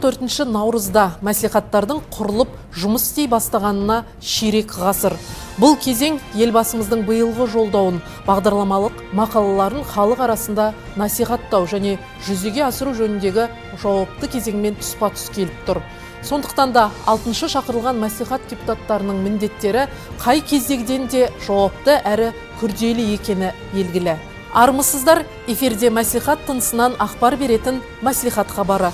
24 наурызда мәслихаттардың құрылып жұмыс істей бастағанына ширек ғасыр. Бұл кезең елбасымыздың биылғы жолдауын, бағдарламалық мақалаларын халық арасында насихаттау және жүзеге асыру жөніндегі жауапты кезеңмен тұспа-тұс келіп тұр. Сондықтан да 6-шы шақырылған мәслихат депутаттарының міндеттері қай кездегіден де жауапты әрі күрделі екені белгілі. Армысыздар, эфирде мәслихат тынысынан ақпар беретін мәслихат хабары.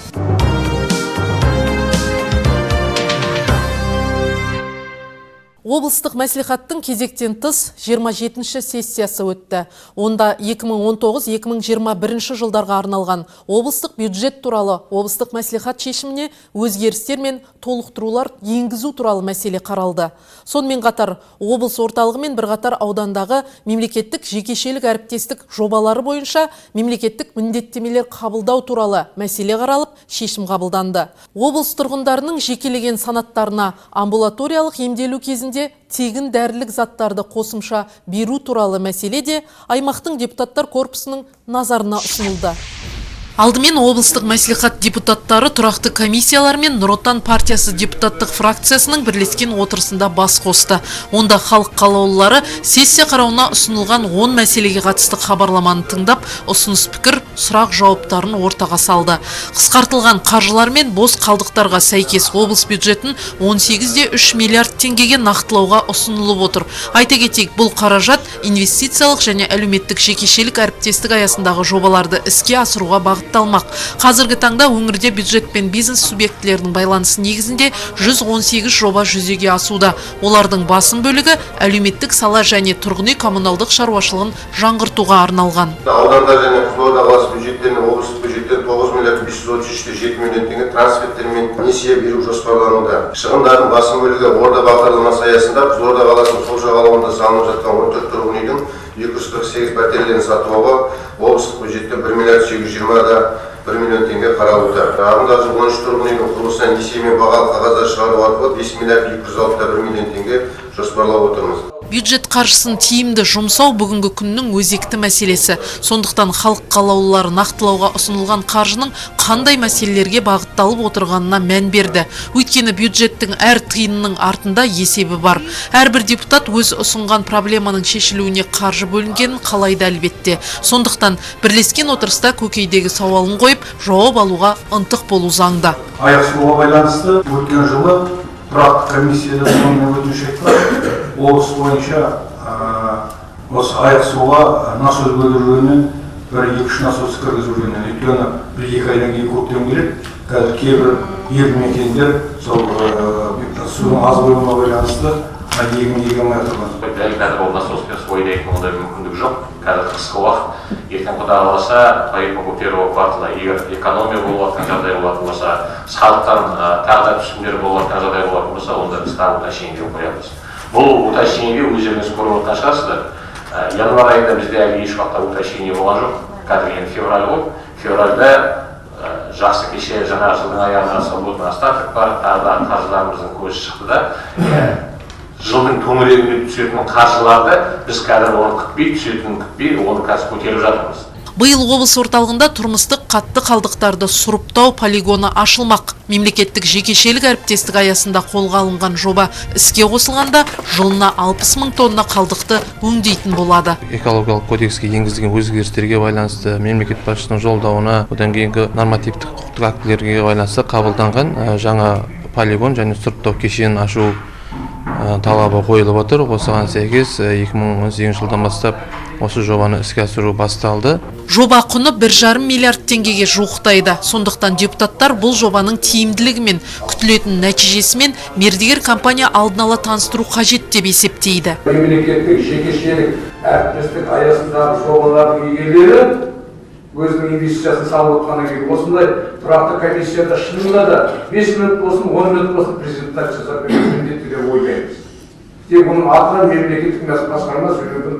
Облыстық мәслихаттың кезектен тыс 27-ші сессиясы өтті. Онда 2019-2021 жылдарға арналған облыстық бюджет туралы облыстық мәслихат шешіміне өзгерістер мен толықтырулар енгізу туралы мәселе қаралды. Сонымен қатар облыс орталығы мен бірқатар аудандағы мемлекеттік жекешелік әріптестік жобалары бойынша мемлекеттік міндеттемелер қабылдау туралы мәселе қаралып, шешім қабылданды. Облыс тұрғындарының жекелеген санаттарына амбулаториялық емделу кезінде тегін дәрілік заттарды қосымша беру туралы мәселе де аймақтың депутаттар корпусының назарына ұсынылды. Алдымен облыстық мәслихат депутаттары тұрақты комиссиялар мен Нұр Отан партиясы депутаттық фракциясының бірлескен отырысында бас қосты. Онда халық қалаулылары сессия қарауына ұсынылған 10 мәселеге қатысты хабарламаны тыңдап, ұсыныс пікір, сұрақ жауаптарын ортаға салды. Қысқартылған қаржылар мен бос қалдықтарға сәйкес облыс бюджетін 18,3 миллиард теңгеге нақтылауға ұсынылып отыр. Айта кетейік, бұл қаражат инвестициялық және әлеуметтік жекешелік әріптестік аясындағы жобаларды іске асыруға бағытталмақ. Қазіргі таңда өңірде бюджет пен бизнес субъектілерінің байланысы негізінде 118 жоба жүзеге асуда. Олардың басым бөлігі әлеуметтік сала және тұрғын үй коммуналдық шаруашылығын жаңғыртуға арналған. Аудандар және Қызылорда қаласы бюджеттеріне облыстық бюджеттен 9 миллиард 533,7 миллион теңге трансферттер мен несие беру жоспарлануда. Шығындардың басым бөлігі орда бағдарламасы аясында Қызылорда қаласының сол жағалауында салынып жатқан 14 тұрғын үйдің 248 пәтерлерін сатып алуға облыстық бюджеттен 1 миллиард 720,1 миллион теңге қаралуда. Ағымдағы жыл 13 тұрғын үйдің құрылысына несие мен бағалы қағаздар шығару арқылы 5 миллиард 206,1 миллион теңге жоспарлап отырмыз. Бюджет қаржысын тиімді жұмсау бүгінгі күннің өзекті мәселесі. Сондықтан халық қалаулылары нақтылауға ұсынылған қаржының қандай мәселелерге бағытталып отырғанына мән берді. Өйткені бюджеттің әр тиынның артында есебі бар. Әрбір депутат өз ұсынған проблеманың шешілуіне қаржы бөлінгенін қалайды әлбетте. Сондықтан бірлескен отырыста көкейдегі сауалын қойып, жауап алуға ынтық болу заңды. Аяқсуға байланысты өткен жылы тұрақты комиссияда сонымен өтініш айтқан облыс бойынша осы аяқсуға насос бөлу жөнінен 1-2 насос кіргізу жөнінен, өйткені 1-2 айдан кейін көктем келеді. Қазір кейбір елді мекендер сол судың аз болуына байланысты егін отырған. Қазір ол насоспен су айдайтын ондай мүмкіндік жоқ. Қазір қысқы уақыт, ертең Құда қаласа, по первого квартала егер экономия болып жатқан жағдай болатын болса, халықтан тағы да түсімдер болып жатқан жағдай болатын болса, онда біз тағы уточнение қоямыз. Бұл уточнение өздеріңіз көріп отырған шығарсыздар. Январь айында бізде әлі еш уақытта уточнение болған жоқ. Қазір енді февраль ғой. Февральда жақсы кеше жаңа жылдың аяғына салынатын остаток бар, тағы да қаржыларымыздың көзі шықты да. Жылдың төңірегіне түсетін қаржыларды біз қазір оны күтпей, түсетінін күтпей, оны қазір көтеріп жатырмыз. Биыл облыс орталығында тұрмыстық қатты қалдықтарды сұрыптау полигоны ашылмақ. Мемлекеттік жекешелік әріптестік аясында қолға алынған жоба іске қосылғанда жылына 60 мың тонна қалдықты өңдейтін болады. Экологиялық кодекске енгізілген өзгерістерге байланысты мемлекет басшысының жолдауына, одан кейінгі нормативтік құқықтық актілерге байланысты қабылданған жаңа полигон және сұрыптау кешенін ашу талабы қойылып отыр. Осыған сәйкес 2018 жылдан бастап осы жобаны іске асыру басталды. Жоба құны 1,5 миллиард теңгеге жуықтайды. Сондықтан депутаттар бұл жобаның тиімділігі мен күтілетін нәтижесімен мердігер компания алдын ала таныстыру қажет деп есептейді. Мемлекеттік жекешелік әріптестік аясындағы жобалардың иелері өзінің инвестициясын салып отқаннан кейін осындай тұрақты комиссияда шынында да 5 минут болсын, 10 минут болсын презентация жасап беру міндетті деп ойлаймыз. Тек оның атынан мемлекеттік басқарма сөйлеудің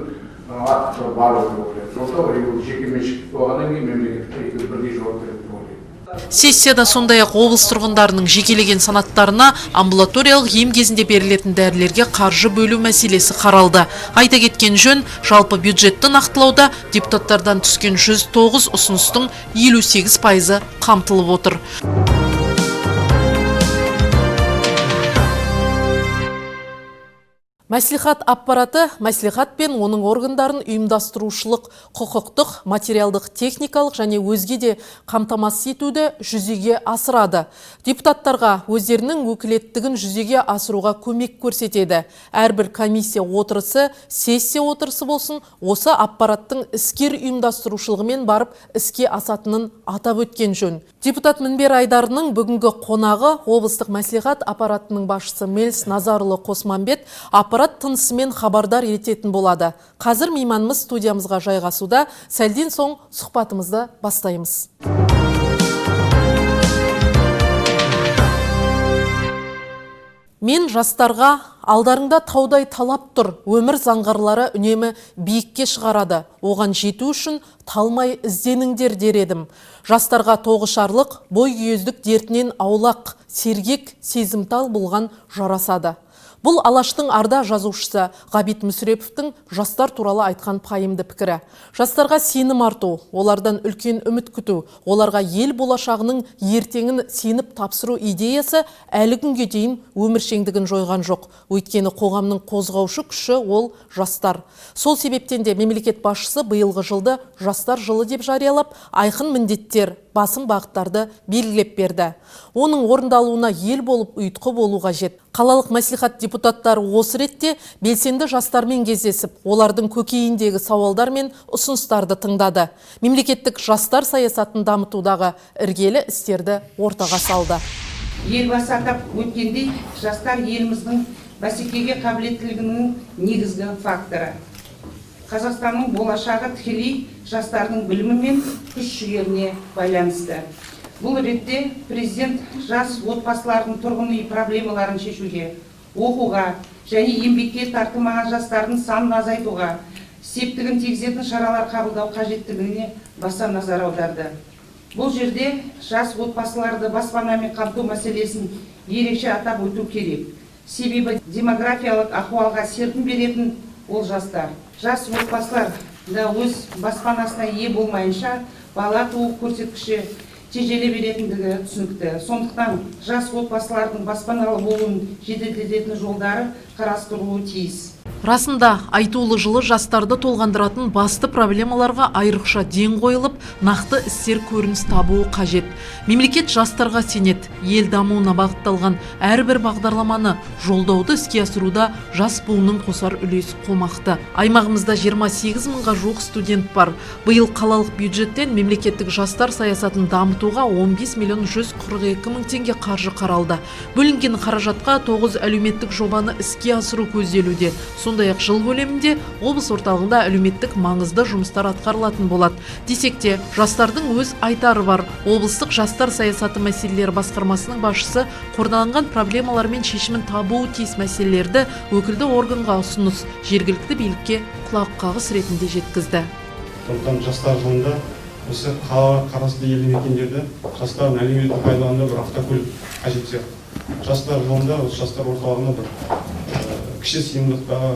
артықшылығы бар деп ойлаймыз. Сондықтан ол жекеменшік болғаннан кейін мемлекетке бірдей жауап береді деп ойлаймын. Сессияда сондай-ақ облыс тұрғындарының жекелеген санаттарына амбулаториялық ем кезінде берілетін дәрілерге қаржы бөлу мәселесі қаралды. Айта кеткен жөн, жалпы бюджетті нақтылауда депутаттардан түскен 109 ұсыныстың 58% қамтылып отыр. Мәслихат аппараты мәслихат пен оның органдарын ұйымдастырушылық, құқықтық, материалдық, техникалық және өзге де қамтамасыз етуді жүзеге асырады. Депутаттарға өздерінің өкілеттігін жүзеге асыруға көмек көрсетеді. Әрбір комиссия отырысы, сессия отырысы болсын, осы аппараттың іскер ұйымдастырушылығымен барып іске асатынын атап өткен жөн. Депутат Мінбер Айдарының бүгінгі қонағы облыстық мәслихат аппаратының басшысы Мелс Назарұлы Қосманбет аппарат тынысымен хабардар ететін болады. Қазір мейманымыз студиямызға жайғасуда, сәлден соң сұхбатымызды бастаймыз. Мен жастарға алдарыңда таудай талап тұр, өмір заңғарлары үнемі биікке шығарады. Оған жету үшін талмай ізденіңдер дер едім. Жастарға тоғышарлық, бой күйездік дертінен аулақ, сергек, сезімтал болған жарасады. Бұл Алаштың арда жазушысы Ғабит Мүсіреповтің жастар туралы айтқан пайымды пікірі. Жастарға сенім арту, олардан үлкен үміт күту, оларға ел болашағының ертеңін сеніп тапсыру идеясы әлі күнге дейін өміршеңдігін жойған жоқ. Өйткені қоғамның қозғаушы күші ол жастар. Сол себептен де мемлекет басшысы биылғы жылды жастар жылы деп жариялап, айқын міндеттер, басым бағыттарды белгілеп берді. Оның орындалуына ел болып ұйытқы болу қажет. Қалалық мәслихат депутаттары осы ретте белсенді жастармен кездесіп, олардың көкейіндегі сауалдар мен ұсыныстарды тыңдады. Мемлекеттік жастар саясатын дамытудағы іргелі істерді ортаға салды. Елбасы атап өткендей, жастар еліміздің бәсекеге қабілеттілігінің негізгі факторы. Қазақстанның болашағы тікелей жастардың білімі мен күш-жігеріне байланысты. Бұл ретте президент жас отбасылардың тұрғын үй проблемаларын шешуге, оқуға және еңбекке тартылмаған жастардың санын азайтуға, септігін тигізетін шаралар қабылдау қажеттілігіне баса назар аударды. Бұл жерде жас отбасыларды баспанамен қамту мәселесін ерекше атап өту керек. Себебі демографиялық ахуалға серпін беретін ол жастар. Жас отбасылар да өз баспанасына ие болмайынша бала туу көрсеткіші тежеле беретіндігі түсінікті. Сондықтан жас отбасылардың баспаналы болуын жеделдететін жолдары қарастырылуы тиіс. Расында, айтулы жылы жастарды толғандыратын басты проблемаларға айрықша ден қойылып, нақты істер көрініс табуы қажет. Мемлекет жастарға сенет, ел дамуына бағытталған әрбір бағдарламаны жолдауды іске асыруда жас буынның қосар үлесі қомақты. Аймағымызда 28 мыңға жуық студент бар. Биыл қалалық бюджеттен мемлекеттік жастар саясатын дамытуға 15 миллион 142 мың теңге қаржы қаралды. Бөлінген қаражатқа 9 әлеуметтік жобаны іске асыру көзделуде. Сондай-ақ жыл көлемінде облыс орталығында әлеуметтік маңызды жұмыстар атқарылатын болады. Десек те, жастардың өз айтары бар. Облыстық жастар саясаты мәселелері басқармасының басшысы қордаланған проблемалар мен шешімін табуы тиіс мәселелерді өкілді органға ұсыныс, жергілікті билікке құлақ қағыс ретінде жеткізді. Сондықтан жастар жылында осы қалаға қарасты елді мекендерді жастардың әлеуметтік пайдалануына бір автокөлік қажет сияқты. Жастар жылында осы жастар орталығына бір кіші сыйымдылықтағы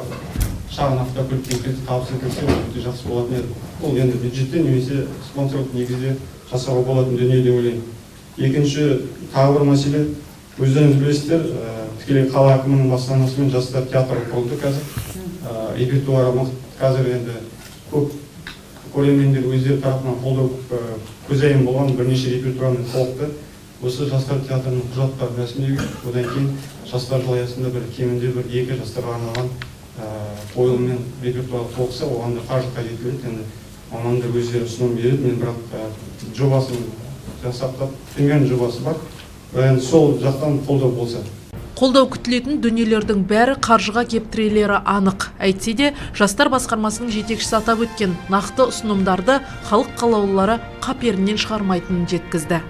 шағын автокөліктен табыс етілсе өте жақсы болатын еді. Бұл енді бюджеттен немесе спонсорлық негізде жасауға болатын дүние деп ойлаймын. Екінші тағы бір мәселе, өздеріңіз білесіздер, тікелей қала әкімінің бастамасымен жастар театры құрылды қазір. Репертуары қазір енді көп көрермендер өздері тарапынан қолдау көзайым болған бірнеше репертуармен толықты. Осы жастар театрының құжаттарын рәсімдеуге, одан кейін жастар жылы аясында бір кемінде бір 2 жастарға арналған қойылым мен репертуар толықса, оған да қаржы қажет етіледі. Енді мамандар өздері ұсыным береді. Мен бірақ жобасын жасақтап, примерно жобасы бар. Енді сол жақтан қолдау болса. Қолдау күтілетін дүниелердің бәрі қаржыға кептірелері анық. Әйтсе де, жастар басқармасының жетекшісі атап өткен нақты ұсынымдарды халық қалаулылары қаперінен шығармайтынын жеткізді.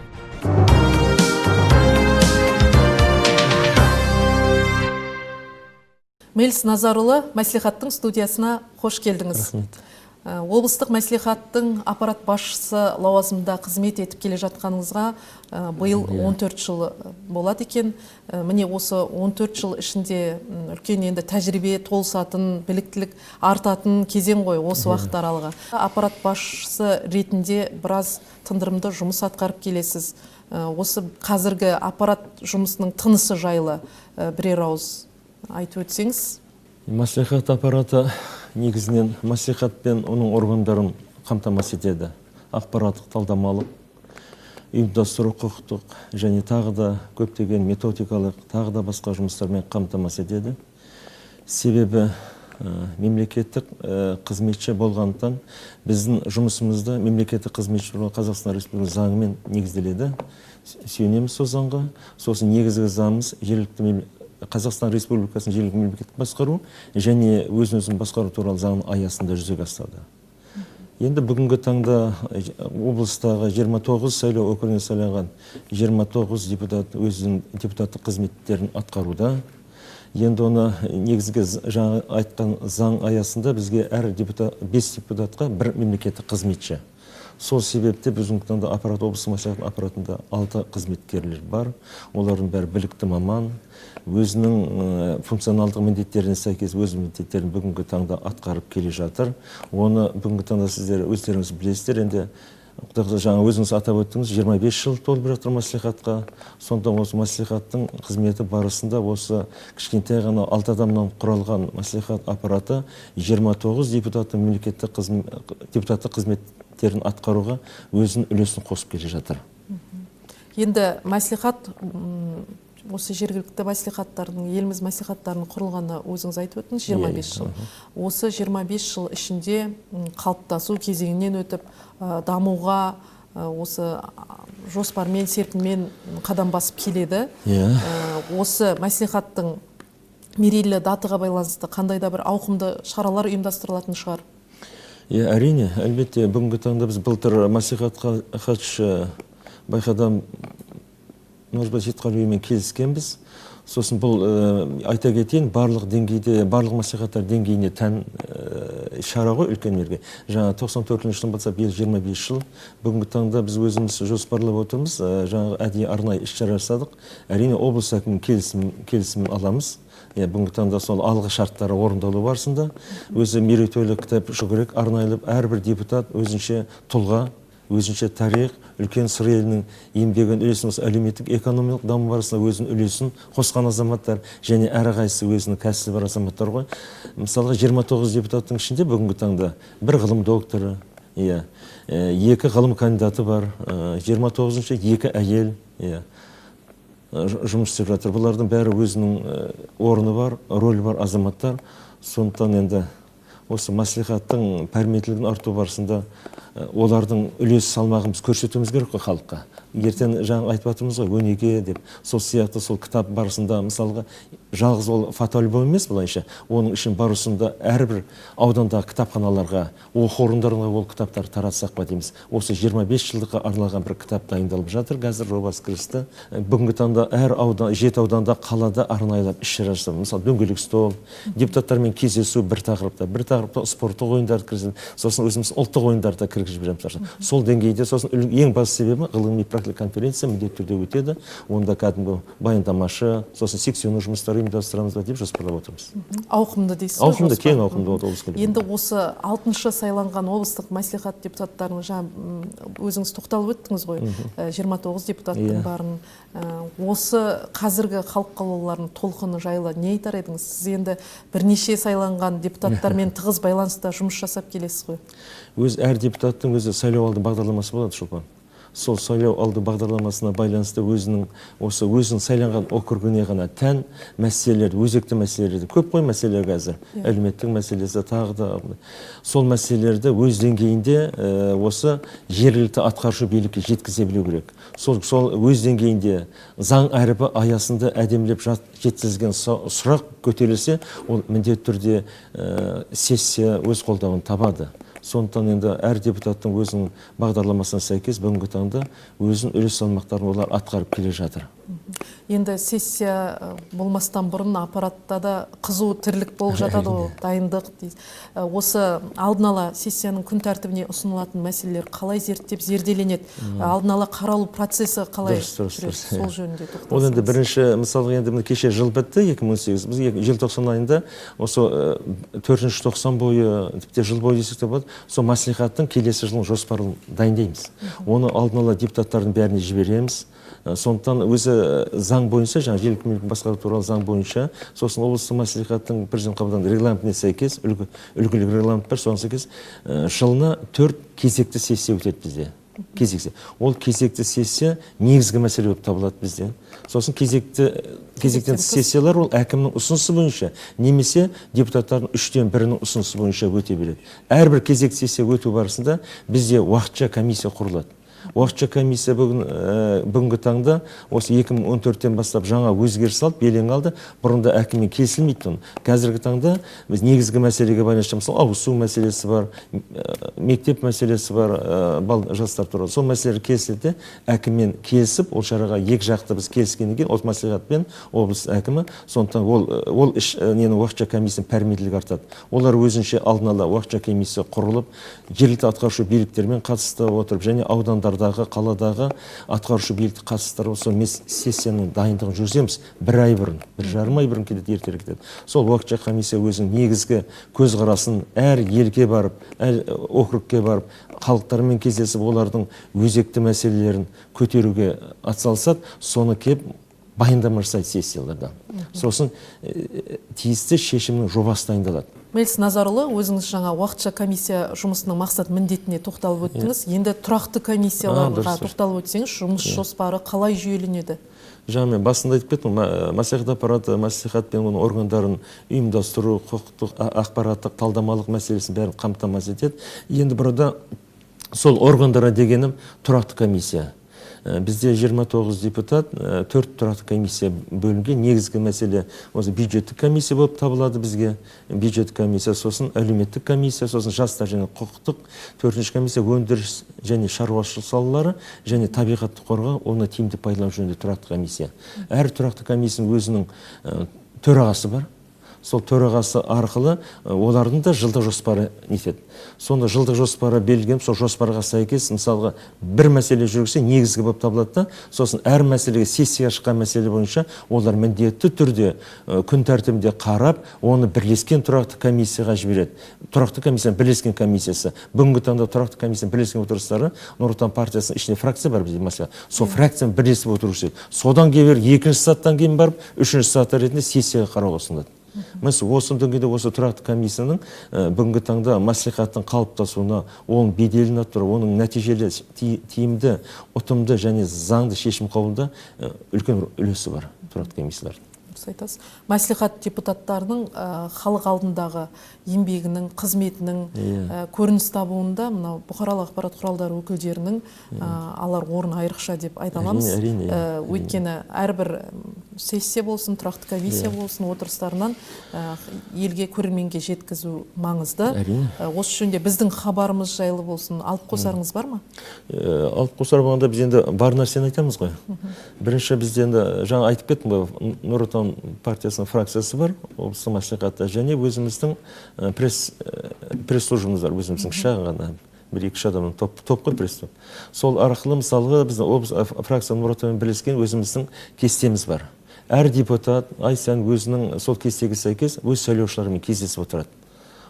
Мелс Назарұлы мәслихаттың студиясына қош келдіңіз. Облыстық мәслихаттың аппарат басшысы лауазымында қызмет етіп келе жатқаныңызға биыл 14 жыл болады екен. Міне осы 14 жыл ішінде үлкен енді тәжірибе толысатын, біліктілік артатын кезең ғой осы уақыт аралығы. Аппарат басшысы ретінде біраз тындырымды жұмыс атқарып келесіз. Осы қазіргі аппарат жұмысының тынысы жайлы бірер ауыз айтып өтсеңіз. Мәслихат аппараты негізінен мәслихат пен оның органдарын қамтамасыз етеді. Ақпараттық, талдамалық, ұйымдастыру, құқықтық және тағы да көптеген методикалық, тағы да басқа жұмыстармен қамтамасыз етеді. Себебі мемлекеттік қызметші болғандықтан біздің жұмысымызда мемлекеттік қызметші туралы Қазақстан Республикасы заңымен негізделеді. Сүйенеміз сол заңға. Сосын негізгі заңымыз Қазақстан Республикасының жергілікті мемлекеттік басқару және өзін-өзін басқару туралы заңның аясында жүзеге асады. Енді бүгінгі таңда облыстағы 29 сайлау округіне сайланған 29 депутат өзінің депутаттық қызметтерін атқаруда. Енді оны негізгі жаңа айтқан заң аясында бізге әр 5 депутатқа бір мемлекеттік қызметші. Сол себепте біздің таңда облыстық мәслихат аппаратында 6 қызметкерлер бар. Олардың бәрі білікті маман, өзінің функционалдық міндеттеріне сәйкес өз міндеттерін бүгінгі таңда атқарып келе жатыр. Оны бүгінгі таңда сіздер өздеріңіз білесіздер. Енді жаңа өзіңіз атап өттіңіз, 25 жыл толып жатыр мәслихатқа. Сонда осы мәслихаттың қызметі барысында осы кішкентай ғана 6 адамнан құралған мәслихат аппараты 29 депутаттық қызметтерін атқаруға өзінің үлесін қосып келе жатыр. Енді мәслихат, осы жергілікті мәслихаттардың, еліміз мәслихаттарының құрылғаны өзіңіз айтып өттіңіз, 25 жыл. Осы 25 жыл ішінде қалыптасу кезеңінен өтіп, дамуға осы жоспармен, серпінмен қадам басып келеді. Осы мәслихаттың мерейлі датаға байланысты қандай да бір ауқымды шаралар ұйымдастырылатын шығар? Әрине, әлбетте, бүгінгі таңда біз былтыр мәслихатқа хатшы Байқадам Жетқалиевмен келіскенбіз. Сосын бұл айта кетейін, барлық деңгейде, барлық мәслихаттар деңгейіне тән шара ғой үлкен мерге. Жаңа 94 жылдан бастап 25 жыл. Бүгінгі таңда біз өзіміз жоспарлап отырмыз. Жаңа әдейі арнайы іс-шара жасадық. Әрине облыс әкімінің келісімін аламыз. Бүгінгі таңда сол алғы шарттары орындалу барысында өзі мерейтойлы кітап шығу арнайылып, әрбір депутат өзінше тұлға, өзінше тарих, үлкен сыр елінің еңбегін үлесін, осы әлеуметтік экономикалық даму барысында өзінің үлесін қосқан азаматтар және әрқайсысы өзінің кәсібі бар азаматтар ғой. Мысалға 29 депутаттың ішінде бүгінгі таңда бір ғылым докторы, 2 ғылым кандидаты бар, 29-шы 2 әйел жұмыс істеп жатыр. Бұлардың бәрі өзінің орны бар, рөлі бар азаматтар. Сондықтан енді осы мәслихаттың пәрметілігін арту барысында олардың үлес салмағымыз көрсетуіміз керек қой халыққа. Ертең жаңа айтып жатырмыз ғой, өнеге деп. Сол сияқты сол кітап барысында мысалға жалғыз ол фотоальбом емес былайша. Оның үшін барысында әрбір аудандағы кітапханаларға, оқу орындарына ол кітаптар таратсақ па дейміз. Осы 25 жылдыққа арналған бір кітап дайындалып жатыр. Қазір жобасы кірісті. Бүгінгі таңда әр аудан, 7 ауданда, қалада арнайлап іс-шара жасап, мысалы дөңгелек стол, депутаттармен кездесу бір тақырыпта спорттық ойындарды кіргізіп, сосын өзіміз ұлттық ойындарды кіргізіп жатырмыз. Сол деңгейде, сосын ең басты себебі ғылыми практикалық конференция міндетті түрде өтеді. Онда кәдімгі баяндамашы, сосын секционный жұмыстар ұйымдастырамыз деп жоспарлап отырмыз. Ауқымды дейсіз? Ауқымды, кең ауқымды болды облыс көлемінде. Енді осы 6-шы сайланған облыстық мәслихат депутаттарын өзіңіз тоқталып өттіңіз ғой, 29 депутаттың барын. Осы қазіргі халық қалаулылардың толқыны жайлы не айтар едіңіз? Сіз енді бірнеше сайланған депутаттармен тығыз байланыста жұмыс жасап келесіз ғой. Өз әр депутаттың өзі сайлау алды бағдарламасы болады, Шолпан. Сол сайлау алды бағдарламасына байланысты өзінің сайланған округіне ғана тән мәселелер, өзекті мәселелерді көп қой мәселелер қазір. Әлеуметтік мәселесі тағы да. Сол мәселелерді өз деңгейінде осы жергілікті атқарушы билікке жеткізе білу керек. Сол өз деңгейінде заң әріпі аясында әдемілеп жеткізілген сұрақ көтерілсе, ол міндетті түрде сессия өз қолдауын табады. Сондықтан енді әр депутаттың өзінің бағдарламасына сәйкес бүгінгі таңда өзінің үлес салмақтарын олар атқарып келе жатыр. Енді сессия болмастан бұрын аппаратта да қызу тірлік болып жатады, дайындық дейсіз. Осы алдын ала сессияның күн тәртібіне ұсынылатын мәселелер қалай зерделенеді? Алдын ала қаралу процесі қалай жүреді? Сол жөнінде тоқталсаңыз. Ол енді бірінші, мысалға енді кеше жыл бітті 2018. Біз желтоқсан айында осы 4-ші тоқсан бойы, тіпті жыл бойы десек те болады, сол мәслихаттың келесі жылдың жоспарын дайындаймыз. Оны алдын ала депутаттардың бәріне жібереміз. Сондықтан өзі заң бойынша, жаңа жергілікті мемлекеттік басқару туралы заң бойынша, сосын облыстық мәслихаттың президент қабылдаған регламентіне сәйкес, үлгілік регламент бар, соған сәйкес жылына 4 кезекті сессия өтеді бізде. Кезекті. Ол кезекті сессия негізгі мәселе болып табылады бізде. Сосын кезектен сессиялар ол әкімнің ұсынысы бойынша, немесе депутаттардың 3-тен 1-нің ұсынысы бойынша өте береді. Әрбір кезекті сессия өту барысында бізде уақытша комиссия құрылады. Уақытша комиссия бүгінгі таңда осы 2014-тен бастап жаңа өзгеріс алып, белең алды. Бұрында әкіммен келісілмейтін. Қазіргі таңда біз негізгі мәселеге байланысты, мысалы, ауызсу мәселесі бар, мектеп мәселесі бар, жастар туралы. Сол мәселелер келісілді, әкіммен келісіп, ол шараға екі жақты біз келіскеннен кейін, осы мәслихатпен облыс әкімі, сондықтан ол уақытша комиссияның пәрменділігі артады. Олар өзінше алдын ала уақытша комиссия құрылып, жергілікті атқарушы биліктермен қатысты отырып, және аудандар қаладағы атқарушы билікті қатыстырып, сол сессияның дайындығын жүргіземіз. 1 ай бұрын, 1,5 ай бұрын кетеді, ертерек кетеді. Сол уақытша комиссия өзінің негізгі көзқарасын әр елге барып, әр округке барып, халықтармен кездесіп, олардың өзекті мәселелерін көтеруге атсалысады, соны кеп баяндама жасайды сессияларда. Сосын тиісті шешімнің жобасы дайындалады. Мелс Назарұлы, өзіңіз жаңа уақытша комиссия жұмысының мақсат міндетіне тоқталып өттіңіз. Енді тұрақты комиссияларға тоқталып өтсеңіз, жұмыс жоспары қалай жүйеленеді? Жаңа мен басында айтып кеттім, мәслихат аппараты, мәслихат пен оның органдарын ұйымдастыру, құқықтық, ақпараттық, талдамалық мәселесін бәрін қамтамасыз етеді. Енді burada сол органдара дегенім тұрақты комиссия. Бізде 29 депутат, 4 тұрақты комиссия бөлінген. Негізгі мәселе осы бюджеттік комиссия болып табылады бізге. Бюджеттік комиссия, сосын әлеуметтік комиссия, сосын жастар және құқықтық, 4-ші комиссия өндіріс және шаруашылық салалары және табиғатты қорғау, оны тиімді пайдалану жөнінде тұрақты комиссия. Әр тұрақты комиссияның өзінің төрағасы бар. Сол төрағасы арқылы олардың да жылдық жоспары нетеді. Сонда жылдық жоспары белгіленіп, сол жоспарға сәйкес, мысалға бір мәселе жүргізсе негізгі болып табылады да, сосын әр мәселеге сессияға шыққан мәселе бойынша олар міндетті түрде күн тәртібінде қарап, оны бірлескен тұрақты комиссияға жібереді. Тұрақты комиссияның бірлескен комиссиясы. Бүгінгі таңда тұрақты комиссияның бірлескен отырыстары Нұр Отан партиясының ішінде фракция бар бізде мәселе. Сол фракцияның бірлесіп отырушы еді. Содан кейін екінші сағаттан кейін барып, үшінші сағат ретінде сессияға қарауға ұсынылады. Мысалы, осы деңгейде осы тұрақты комиссияның бүгінгі таңда мәслихаттың қалыптасуына, оның беделін арттыру, оның нәтижелі, тиімді, ұтымды және заңды шешім қабылдауда үлкен үлесі бар тұрақты комиссиялардың. Айтасыз. Мәслихат депутаттарының халық алдындағы еңбегінің, қызметінің көрініс табуында мынау бұқаралық ақпарат құралдары өкілдерінің алар орын айрықша деп айта аламыз. Өйткені әрбір сессия болсын, тұрақты комиссия болсын, отырыстарынан елге, көрерменге жеткізу маңызды. Осы жөнінде біздің хабарымыз жайлы болсын, алып қосарыңыз бар ма? Алып қосар болғанда біз енді бар нәрсені айтамыз ғой. Бірінші бізде енді жаңа айтып кеттім ғой, Нұр Отан партиясының фракциясы бар, облыстық мәслихатта, және өзіміздің пресс-службамыз бар, өзіміздің шағын ғана, 1-2 адамның топ қой пресс-топ. Сол арқылы мысалға біздің облыс фракция Нұр Отанмен бірлескен өзіміздің кестеміз бар. Әр депутат ай сайын өзінің сол кестеге сәйкес өз сайлаушыларымен кездесіп отырады.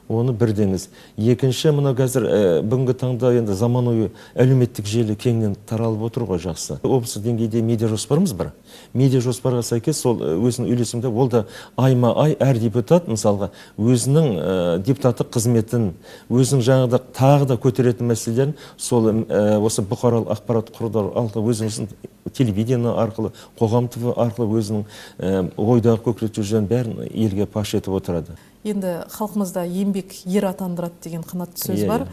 Оны бірдеңіз. Екінші, мына қазір бүгінгі таңда енді заманауи әлеуметтік желі кеңінен таралып отыр ғой, жақсы. Облыстық деңгейде медиа жоспарымыз бар. Медиа жоспарға сәйкес сол өзінің үйлесімде, ол да айма-ай әр депутат мысалға өзінің депутаттық қызметін, өзінің жаңағыда тағы да көтеретін мәселелерін сол осы бұқаралық ақпарат құралдары арқылы, өзінің телевидение арқылы, қоғам ТВ арқылы өзінің ойдағы көкірек жүрген бәрін елге паш етіп отырады. Енді халқымызда еңбек ер атандырады деген қанатты сөз бар.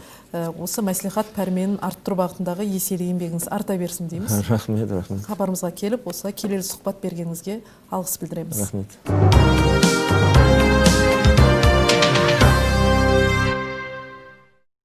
Осы мәслихат пәрменін арттыру бағытындағы еселі еңбегіңіз арта берсін дейміз. Рахмет, рахмет. Хабарымызға келіп, осы келелі сұхбат бергеніңізге алғыс білдіреміз. Рахмет.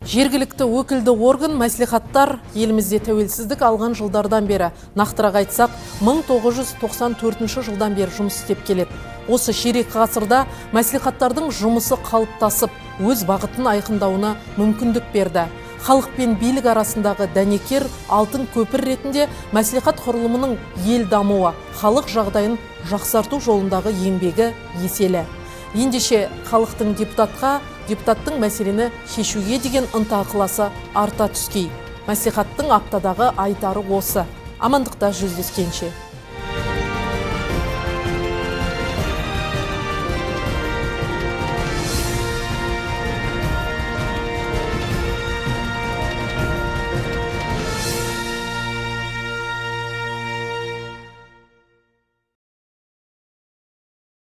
Жергілікті өкілді орган мәслихаттар елімізде тәуелсіздік алған жылдардан бері, нақтырақ айтсақ 1994 жылдан бері жұмыс істеп келеді. Осы ширек ғасырда мәслихаттардың жұмысы қалыптасып, өз бағытын айқындауына мүмкіндік берді. Халық пен билік арасындағы дәнекер алтын көпір ретінде мәслихат құрылымының ел дамуы, халық жағдайын жақсарту жолындағы еңбегі еселі. Ендеше халықтың депутаттың мәселені шешуге деген ынта ықыласы арта түскей. Мәслихаттың аптадағы айтары осы. Амандықта жүздескенше.